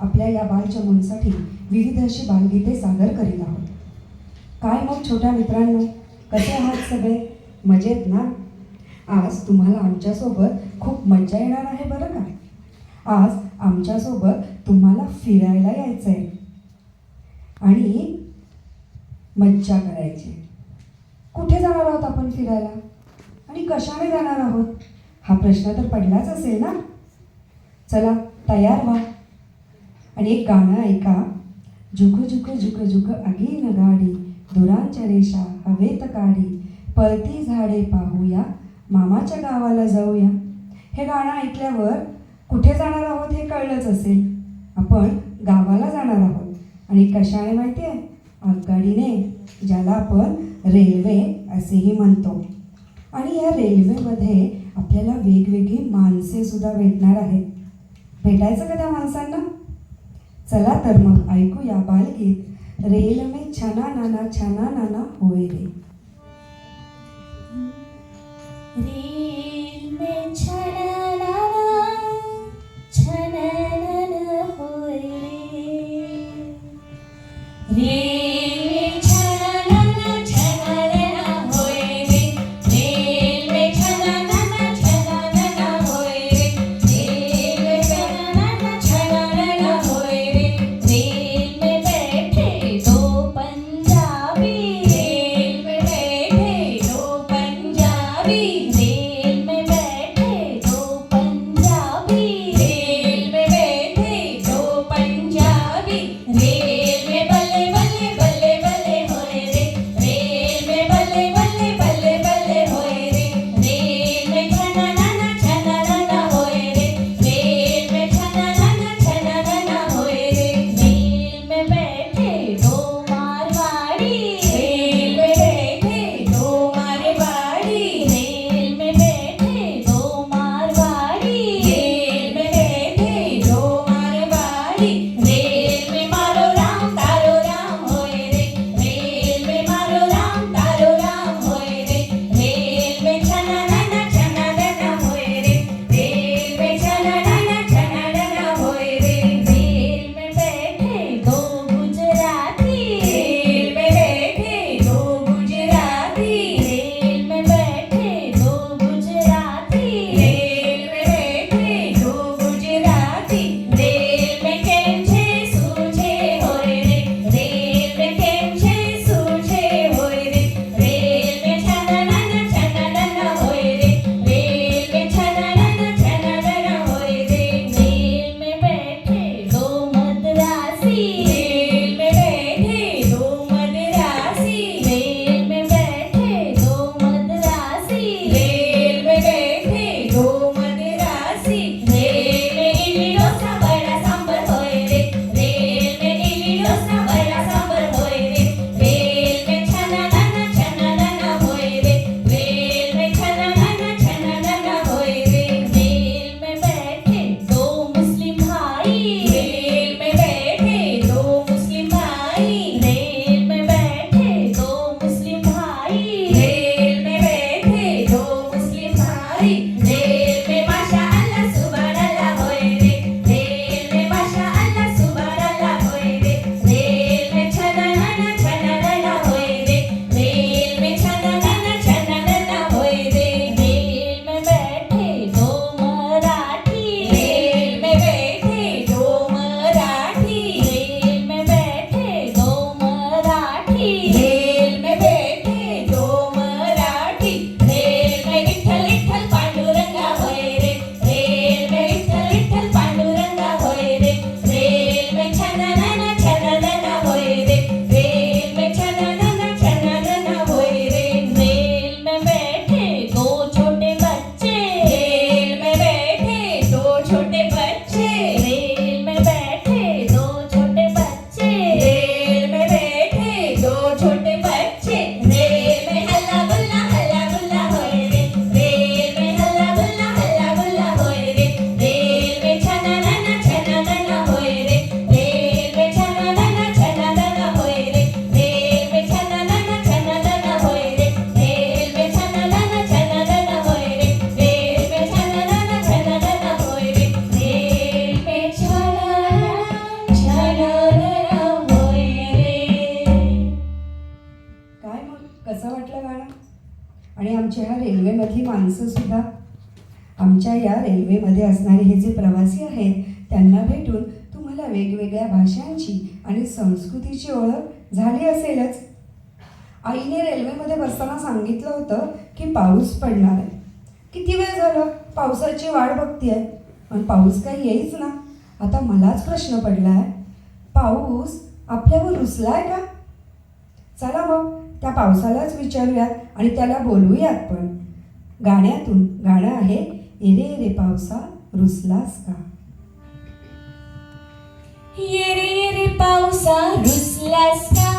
आपल्या या बालचमूंसाठी विविध अशी बालगीते सादर करीत आहोत. काय मग छोट्या मित्रांनो, कसे आहात सगळे? मजेत ना? आज तुम्हाला आमच्यासोबत खूप मज्जा येणार आहे बरं का. आज आमच्यासोबत तुम्हाला फिरायला यायचं आहे आणि मज्जा करायची. कुठे जाणार आहोत आपण फिरायला आणि कशाने जाणार आहोत हा प्रश्न तर पडलाच असेल ना. चला तयार व्हा आणि एक गाणं ऐका. झुक झुक झुक झुक आगीन गाडी, दुरांच्या रेषा हवेत काढी, पळती झाडे पाहूया, मामाच्या गावाला जाऊया. हे गाणं ऐकल्यावर कुठे जाणार आहोत हे कळलंच असेल. आपण गावाला जाणार आहोत. आणि कशाने माहिती आहे? आगगाडीने, ज्याला आपण रेल्वे असेही म्हणतो. आणि या रेल्वेमध्ये आपल्याला वेगवेगळी माणसे सुद्धा भेटणार आहेत. भेटायचं का त्या माणसांना? चला तर मग ऐकूया बालगीत, रेल में छना नाना होय रे. रेल में छना नाना होय रे. रेल में छना नाना होय रे. रेल में छना नाना होय रे. रेल में छना नाना होय रे. रेल में बैठे दो पंजाबी. रेल में बैठे दो पंजाबी. रेल में बैठे दो रेल्वेमधली माणसं सुद्धा. आमच्या या रेल्वेमध्ये असणारे हे जे प्रवासी आहेत त्यांना भेटून तुम्हाला वेगवेगळ्या भाषांची आणि संस्कृतीची ओळख झाली असेलच. आईने रेल्वेमध्ये बसताना सांगितलं होतं की पाऊस पडणार आहे. किती वेळ झालं पावसाची वाट बघतीये पण पाऊस काही येईच ना. आता मलाच प्रश्न पडलाय, पाऊस आपल्यावर रुसलाय का? चला मग त्या पावसालाच विचारूयात आणि त्याला बोलवूयात पण. गाण्यातून गाणं आहे, येरे येरे पावसा रुसलास का. येरे येरे पावसा रुसलास का,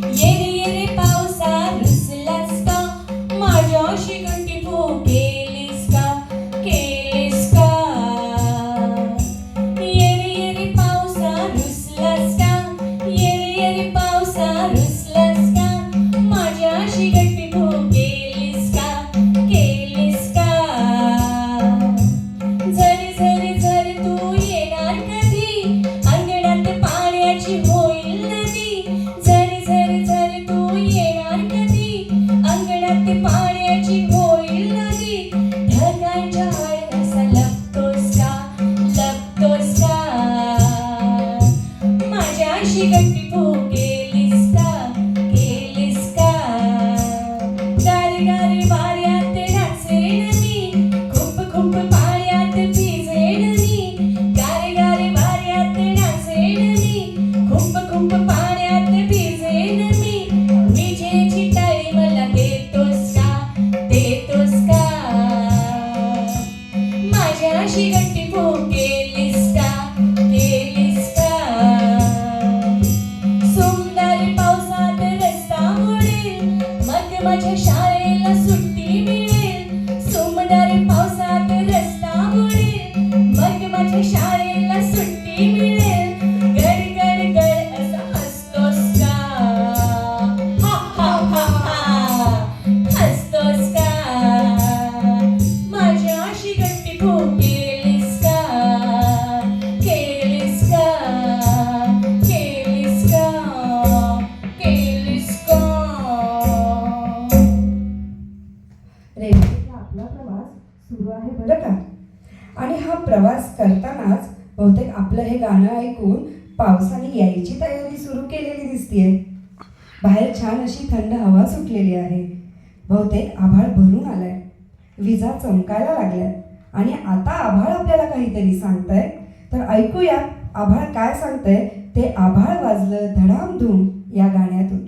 येरे येरे पावसा रुसलास का, माझ्याशी गंटी केलीस का, केलीस का. येरे येरे पावसा रुसलास का, येरे येरे पावसा रुसलास का, माझ्याशी गंटी केलीस का, केलीस का. झरी झरी झरी तू येणार कधी, अंगणात पाण्याची होईल नदी. झरी झरी झरी तू येणार कधी, अंगणात पाण्याची होईल नदी. ढगांच्या आड असा लपतोस का, लपतोस का, माझ्याशी गट्टी केलीस का, केलीस का. गारी गारी वाऱ्यात नाचेन मी, खूप खूप पाण्यात भिजेन मी. गारी गारी वाऱ्यात नाचेन मी, खूप खूप पाण्यात भिजेन मी. विजेची टाळी मला देतोस का, देतोस का, माझ्याशी गट्टी केलीस का, केलीस का. सोमवारी पावसात रस्ता बुडेल, मग माझ्या शाळेला सुट्टी मिळेल. सोमवारी पावसात रस्ता बुडेल, मग माझ्या शाळेला सुट्टी मिळेल. गड गड गड असा हसतोस का, हा हा हा हा, हसतोस का, माझ्याशी गट्टी केलीस का, केलीस का, केलीस का, केलीस का. रेल्वेचा आपला प्रवास सुरू आहे बरं का. आणि हा प्रवास करतानाच बहुतेक आपलं हे गाणं ऐकून पावसाने यायची तयारी सुरू केलेली दिसतीये. बाहेर छान अशी थंड हवा सुटलेली आहे. बहुतेक आभाळ भरून आलंय, विजा चमकायला लागल्यात आणि आता आभाळ आपल्याला काहीतरी सांगतंय. तर ऐकूया आभाळ काय सांगतंय ते. आभाळ वाजलं धडामधूम या गाण्यातून.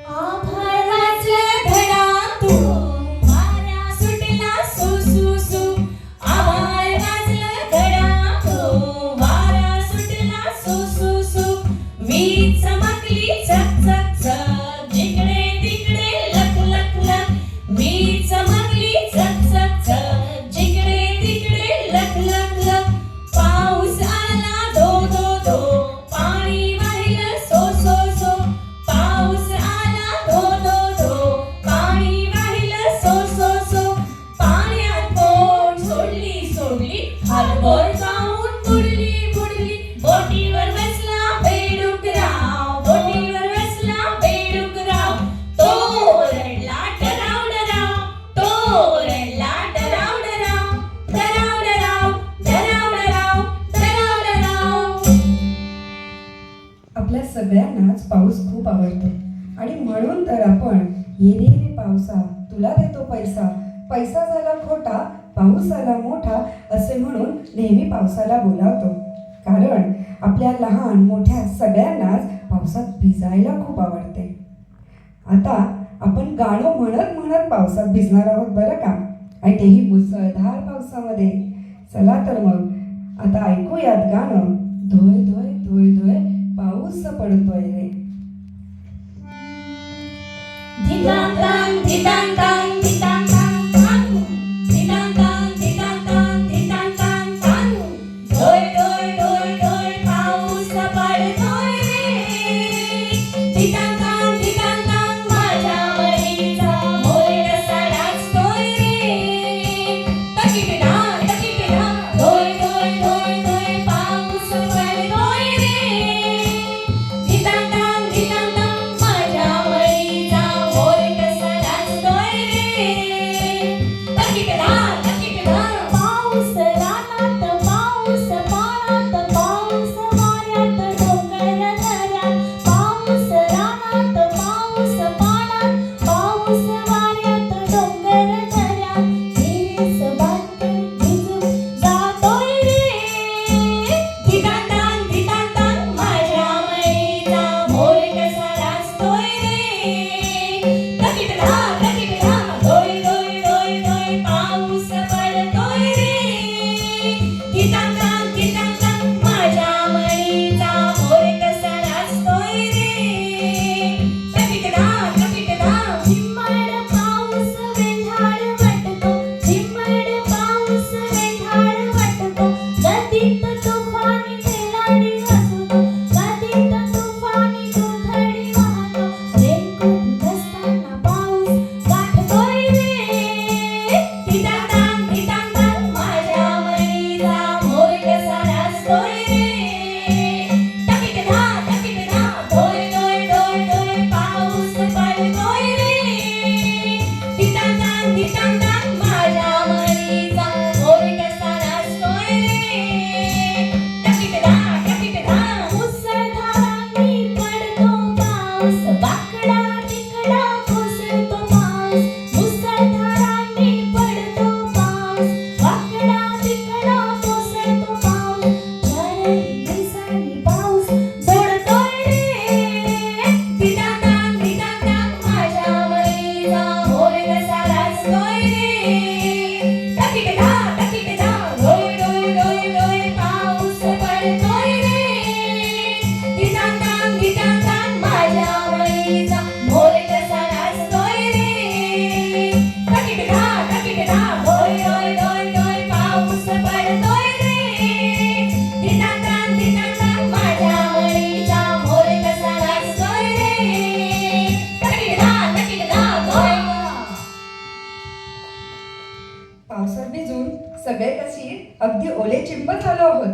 आभाळ वाजलं धडामधूम, वारा सुटला सु सु सु. आभाळ वाजलं धडामधूम, वारा सुटला सु सु सु. वीज चमकली झक झक झक, जिकडे तिकडे लख लख लख. वीज चमकली झक झक झक, जिकडे तिकडे लख लख लख. पाऊस आला धो धो धो, पाणी वाहिलं सो सो सो. पाऊस आला धो धो धो, पाणी वाहिलं सो सो सो. पाण्यात बोट सोडली सोडली, हातभर जाऊन बुडली बुडली. बोटीवर बसला बेडूकराव, बोटीवर बसला बेडूकराव. तो रडला डराव डराव, तो रडला डराव डराव, डराव डराव, डराव डराव, डराव डराव. आपल्या सगळ्यांनाच पाऊस खूप आवडतो आणि म्हणून तर आपण येरे येरे पावसा तुला देतो पैसा, पैसा झाला खोटा पाऊस आला मोठा असे म्हणून नेहमी पावसाला बोलावतो. कारण आपल्या लहान मोठ्या सगळ्यांनाच पावसात भिजायला खूप आवडते. आता आपण गाणं म्हणत म्हणत पावसात भिजणार आहोत बरं का, आणि तेही मुसळधार पावसामध्ये. चला तर मग आता ऐकूयात गाणं, धोय धोय धोय धोय पाऊस पडतोय रे. धितांग तांग धितांग तांग धितांग तांग तांग. धितांग तांग धितांग तांग धितांग तांग तांग. धोय धोय धोय धोय पाऊस पडतोय रे. धितांग तांग धितांग तांग, माझ्या मळीचा मोर कसा नाचतोय रे. तकिट ना धोय धोय धोय धोय पाऊस पडतोय रे. धितांग तांग धितांग तांग, माझ्या मळीचा मोर कसा नाचतोय चिंब झालो आहोत.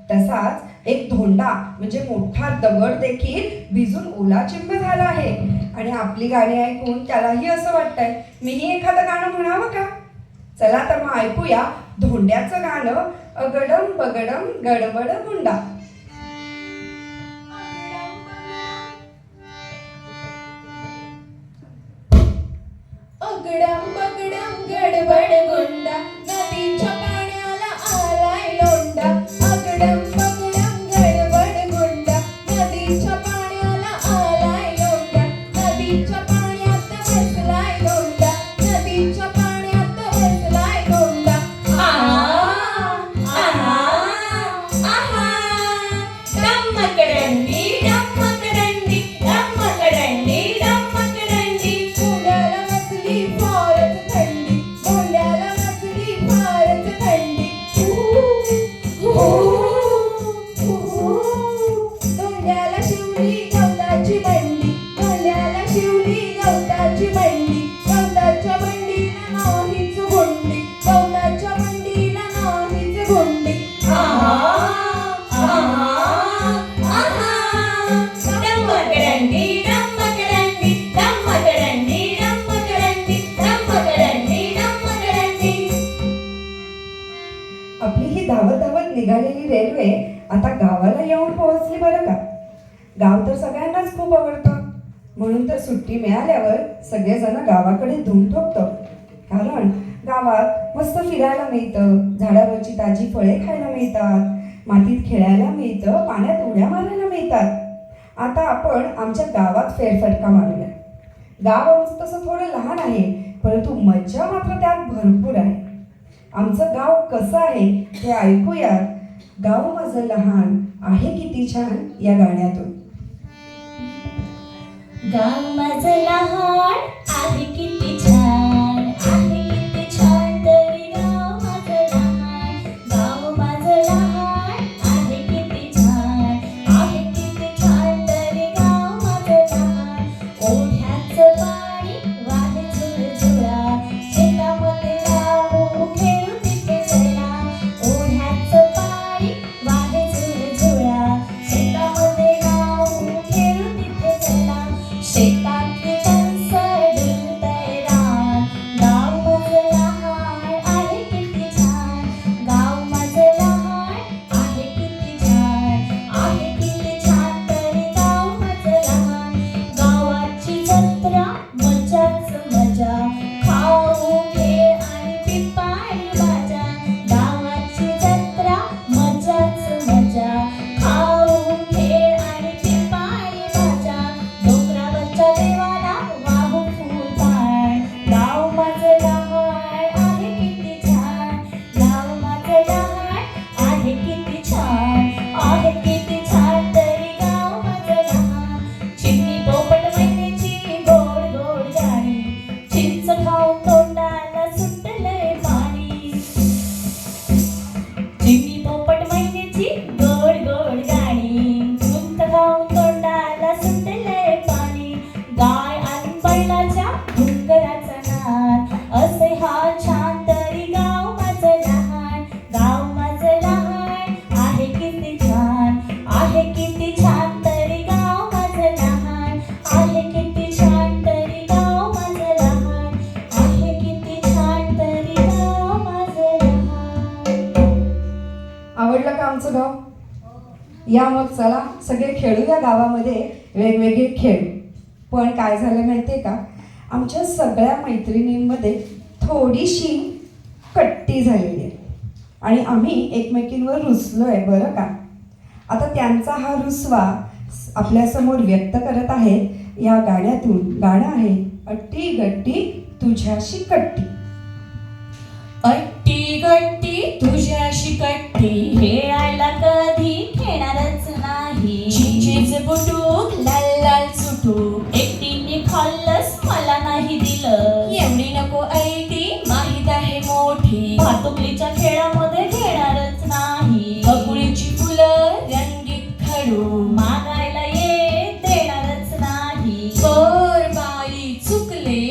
तसाच एक धोंडा म्हणजे मोठा दगड देखील भिजून ओला चिंब झाला आहे. आणि आपली गाणी ऐकून त्यालाही असं वाटतंय मीही एखादं गाणं म्हणावं का. चला तर मग ऐकूया धोंड्याचं गाणं अगडम बगडम गडबड गुंडा. अगडम बगडम गडबड गुंडा नदीच्या पाण्याला आलाय लोंडा. अगडम बगडम गडबड गुंडा नदीच्या पाण्याला आलाय लोंडा. नदीच्या पाण्यात बसलाय लोंडा. नदीच्या पाण्यात बसलाय लोंडा. डम्मकडंडी डम्मकडंडी डम्मकडंडी डम्मकडंडी. धोंड्याला नसली फारच थंडी. धोंड्याला नसली फारच थंडी. धोंड्याला शिवली गवताची बंडी. धोंड्याला शिवली गवताची बंडी. गवताच्या बंडीला नाहीच गुंडी. गवताच्या बंडीला नाहीच गुंडी. डम्मकडंडी डम्मकडंडी डम्मकडंडी डम्मकडंडी डम्मकडंडी डम्मकडंडी. आपली ही धावत धावत निघालेली रेल्वे आता गावाला येऊन पोहोचली बरं का. गाव तर सगळ्यांनाच खूप आवडतं. म्हणून तर सुट्टी मिळाल्यावर सगळेजण गावाकडे धूम ठोकतो. कारण गावात मस्त फिरायला मिळतं, झाडावरची ताजी फळे खायला मिळतात, मातीत खेळायला मिळतं, पाण्यात उड्या मारायला मिळतात. आता आपण आमच्या गावात फेरफटका मारूया. गाव आमचं तसं थोडं लहान आहे, परंतु मज्जा मात्र त्यात भरपूर आहे. आमचं गाव कसं आहे ते ऐकूयात. गाव माझं लहान आहे किती छान या गाण्यातून. गाव माझं लहान आहे किती छान. आहे किती छान तरी गाव माझं लहान. गाव माझं लहान आहे किती छान. आहे किती छान तरी गाव माझं लहान. ओढ्याचं पाणी वाहे झुळझुळा. शेतामध्ये राहू खेळू तिथे चला. ओढ्याचं पाणी वाहे झुळझुळा. शेतामध्ये राहू खेळू तिथे चला. शेतातली कणसं डुलतंय रान. गाव माझं लहान आहे किती छान. गाव माझं लहान आहे किती छान. आहे किती छान तरी गाव माझं लहान. गावाची जत्रा मजाच मजा. खाऊ खेळ आणि पिपाणी बाजा. गावाची जत्रा मजाच मजा. खाऊ खेळ आणि पिपाणी बाजा. डोंगरावरच्या देवाला वाहू फुलपान. गाव माझं लहान आहे किती छान. गाव माझं लहान आहे किती छान. आहे किती छान तरी गाव माझं लहान. चिमणी पोपट मैनेची गोड गोड गाणी. चिंच खाऊन तोंडाला सुटलंय पाणी. चिमणी पोपट मैनेची गोड गोड गाणी. चिंच खाऊन तोंडाला सुटलंय पाणी. गाय आणि बैलाच्या घुंगराचा नाद. असे हा छान तरी गाव माझं लहान. गाव माझं लहान आहे किती छान. आहे किती छान तरी गाव माझं लहान. आहे किती छान तरी गाव माझं लहान. आहे किती छान तरी गाव माझं लहान. आवडलं का आमचं गाव? या मग चला सगळे खेळूया गावामध्ये वेगवेगळे खेळ. पण काय झालं माहितीये का, आमच्या सगळ्या मैत्रिणींमध्ये थोडीशी कट्टी झालेली आहे आणि आम्ही एकमेकींवर रुसलो आहे बरं का. आता त्यांचा हा रुसवा आपल्यासमोर व्यक्त करत आहेत या गाण्यातून. गाणं आहे अट्टी गट्टी तुझ्याशी कट्टी. अट्टी गट्टी तुझ्याशी कट्टी. खेळायला कधी खेळणारच नाही. चिंचेचे बुटूक लाल लाल सुटूक. एकटीने खाल्लंस मला नाही दिलं. एवढी नको ऐटी माहीत आहे मोठी. भातुकलीच्या खेळामध्ये घेणारच नाही. बकुळीची फुलं रंगीत खडू. मागायला ये देणारच नाही. बर बाई चुकले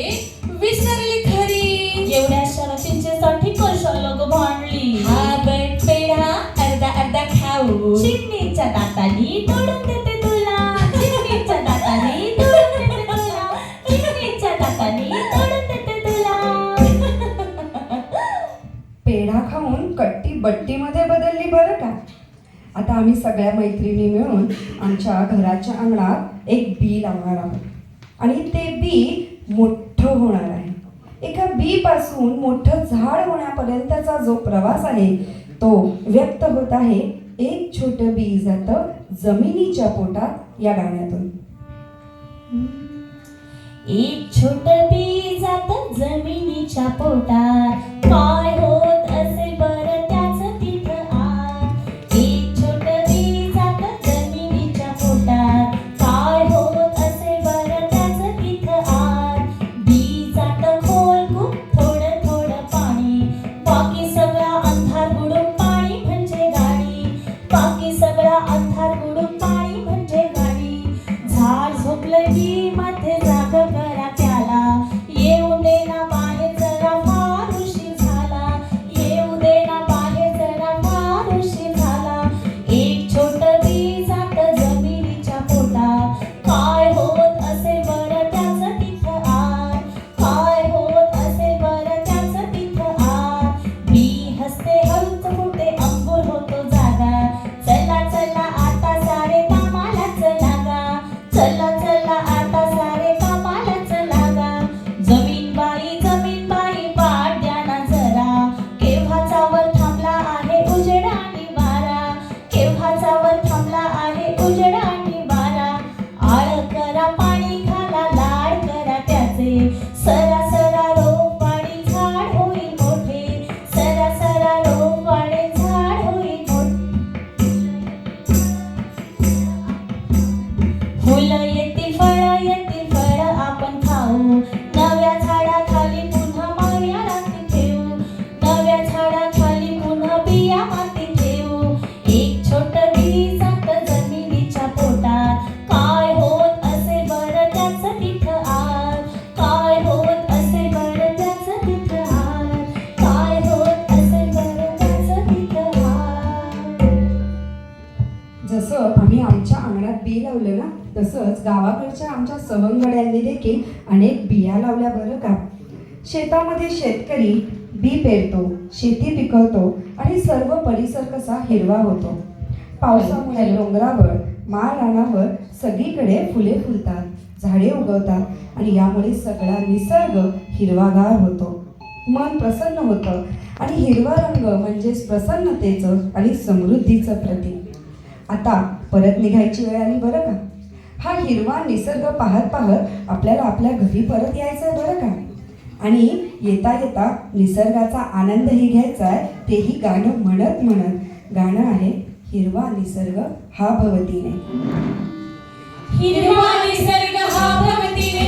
विसरली खरी. एवढ्या चिंचेसाठी कशाला ग भांडली. हा बेट पेढा अर्धा दातानी तोडून देते तुला, चिमणीच्या दातानी तोडून देते तुला, चिमणीच्या दातानी तोडून देते तुला. पेढा खाऊन कट्टी बट्टीमध्ये बदलली बरं का. आता आम्ही सगळ्या मैत्रिणी मिळून आमच्या घराच्या अंगणात एक बी लावणार आहोत आणि ते बी मोठं होणार आहे. एका बी पासून मोठं झाड होण्यापर्यंतचा जो प्रवास आहे तो व्यक्त होत आहे एक छोटं बी जातं जमिनीच्या पोटात या गाण्यातून. एक छोटं बी जातं जमिनीच्या पोटात, काय होत असेल बरं त्याचं तिथं आत. एक छोटं बी जातं जमिनीच्या पोटात, काय होत असेल बरं त्याचं तिथं आत. बी जातं खोल खूप थोडं थोडं पाणी, बाकी सगळा अंधार बुडून पाणी म्हणजे गाडी, बाकी सगळा अंधार बुडून पाणी म्हणजे गाडी. झाड झोपलं की मध्ये जाग करा त्याला, येऊ दे ना बाहेर जरा फार उशीर झाला, येऊ दे ना बाहेर जरा फार उशीर झाला. एक छोटं बी जातं जमिनीच्या पोटात, काय होत असेल बरं त्याचं तिथं आत, काय होत असेल बरं त्याचं तिथं आत. बी हसते हळूच फुटे अंकुर होतो जागा, चला चला आता सारे कामालाच लागा, चला चला आता सारे कामालाच लागा. जमीन बाई पाठ द्या ना जरा, केव्हाचा वर थांबला आहे उजेड आणि वारा, केव्हाचा वर थांबला आहे उजेड आणि वारा. आळ करा पाणी घाला लाड करा त्याचे, सरा सरा रोप वाढी झाड होईल मोठे, सरा सरा रोप वाढे झाड होईल मोठे. फुलं येतील फळं आपण खाऊ, नव्या झाडाखाली पुन्हा माया रात्री ठेवू, नव्या झाडाखाली पुन्हा बिया माती ठेवू. एक छोटं बी जातं जमिनीच्या पोटात, काय होत असेल बरं त्याचं तिथं आत, काय होत असेल बरं त्याचं तिथं आत, काय होत असेल बरं त्याचं तिथं आत. जसं आम्ही आमच्या अंगणात बी लावलं ना, तसंच गावाकडच्या आमच्या सवंगड्यांनी देखील अनेक बिया लावल्या बरं का. शेतामध्ये शेतकरी बी पेरतो, शेती पिकवतो आणि सर्व परिसर कसा हिरवा होतो. पावसामुळे डोंगरावर माळ रानावर सगळीकडे फुले फुलतात, झाडे उगवतात आणि यामुळे सगळा निसर्ग हिरवागार होतो. मन प्रसन्न होतं आणि हिरवा रंग म्हणजेच प्रसन्नतेचं आणि समृद्धीचं प्रतीक. आता परत निघायची वेळ आली बरं का. हा हिरवा निसर्ग पाहत पाहत आपल्याला आपल्या घरी परत यायचं आहे बरं का. आणि येता येता निसर्गाचा आनंदही घ्यायचा आहे, तेही गाणं म्हणत म्हणत. गाणं आहे हिरवा निसर्ग हा भवतीने. हिरवा निसर्ग हा भवतीने,